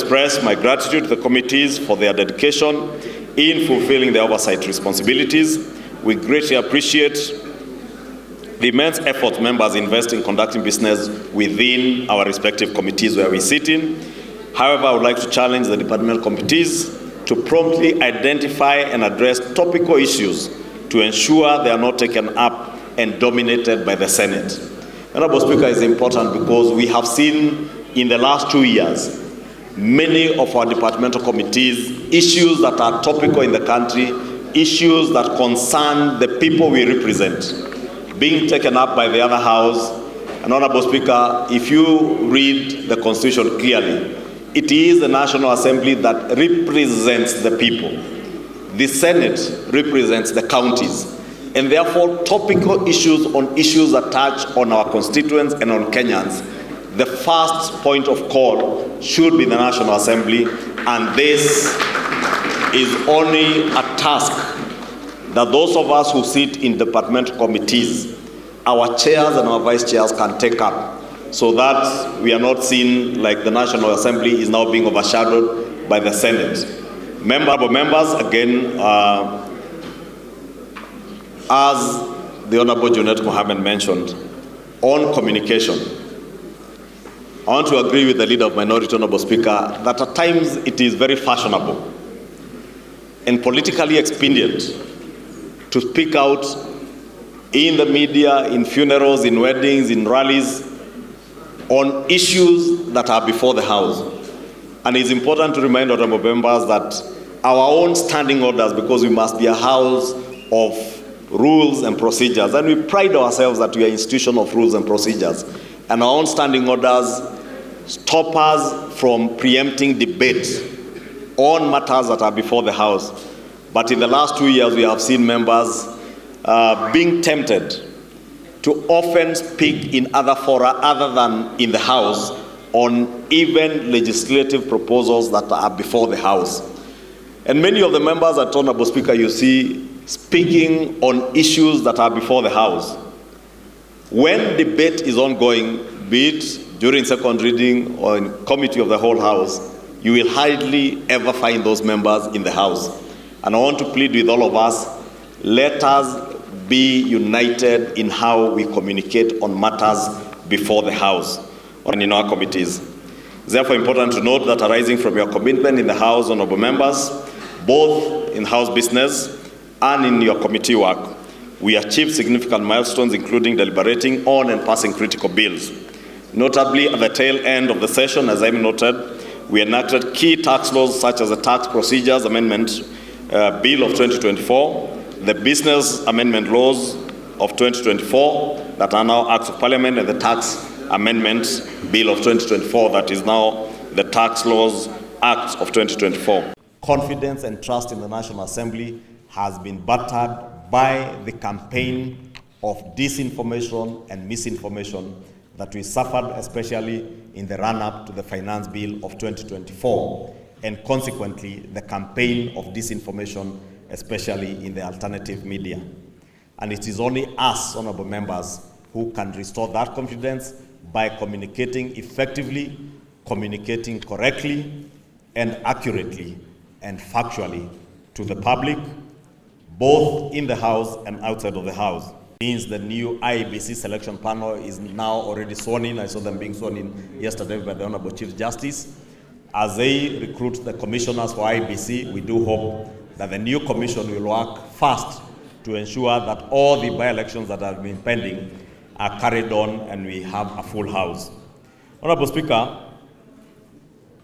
express my gratitude to the committees for their dedication in fulfilling their oversight responsibilities. We greatly appreciate the immense effort members invest in conducting business within our respective committees where we sit in. However, I would like to challenge the departmental committees to promptly identify and address topical issues to ensure they are not taken up and dominated by the Senate. Honorable Speaker, is important because we have seen in the last 2 years many of our departmental committees, issues that are topical in the country, issues that concern the people we represent, being taken up by the other house. And Honorable Speaker, if you read the Constitution clearly, it is the National Assembly that represents the people. The Senate represents the counties. And therefore, topical issues on issues that touch on our constituents and on Kenyans, the first point of call should be the National Assembly. And this is only a task that those of us who sit in departmental committees, our chairs and our vice chairs can take up, so that we are not seen like the National Assembly is now being overshadowed by the Senate. Members, again, as the Honorable Junet Mohammed mentioned, on communication, I want to agree with the Leader of Minority, Honorable Speaker, that at times it is very fashionable and politically expedient to speak out in the media, in funerals, in weddings, in rallies, on issues that are before the House. And it's important to remind honorable members that our own standing orders, because we must be a house of rules and procedures, and we pride ourselves that we are an institution of rules and procedures, and our own standing orders stop us from preempting debate on matters that are before the House. But in the last 2 years, we have seen members being tempted to often speak in other fora other than in the House on even legislative proposals that are before the House. And many of the members at Honorable Speaker, you see, speaking on issues that are before the House. When debate is ongoing, be it during second reading or in committee of the whole House, you will hardly ever find those members in the House. And I want to plead with all of us, let us be united in how we communicate on matters before the House and in our committees. It's therefore important to note that arising from your commitment in the House, honorable members, both in House business and in your committee work, we achieved significant milestones, including deliberating on and passing critical bills. Notably, at the tail end of the session, as I noted, we enacted key tax laws such as the Tax Procedures Amendment Bill of 2024, the Business Amendment Laws of 2024 that are now Acts of Parliament, and the Tax Amendment Bill of 2024 that is now the Tax Laws Act of 2024. Confidence and trust in the National Assembly has been battered by the campaign of disinformation and misinformation that we suffered, especially in the run-up to the Finance Bill of 2024, and consequently the campaign of disinformation, especially in the alternative media. And it is only us, honorable members, who can restore that confidence by communicating effectively, communicating correctly and accurately and factually to the public, both in the House and outside of the House. It means the new IEBC selection panel is now already sworn in. I saw them being sworn in yesterday by the Honorable Chief Justice. As they recruit the commissioners for IEBC, we do hope that the new commission will work fast to ensure that all the by-elections that have been pending are carried on and we have a full House. Honorable Speaker,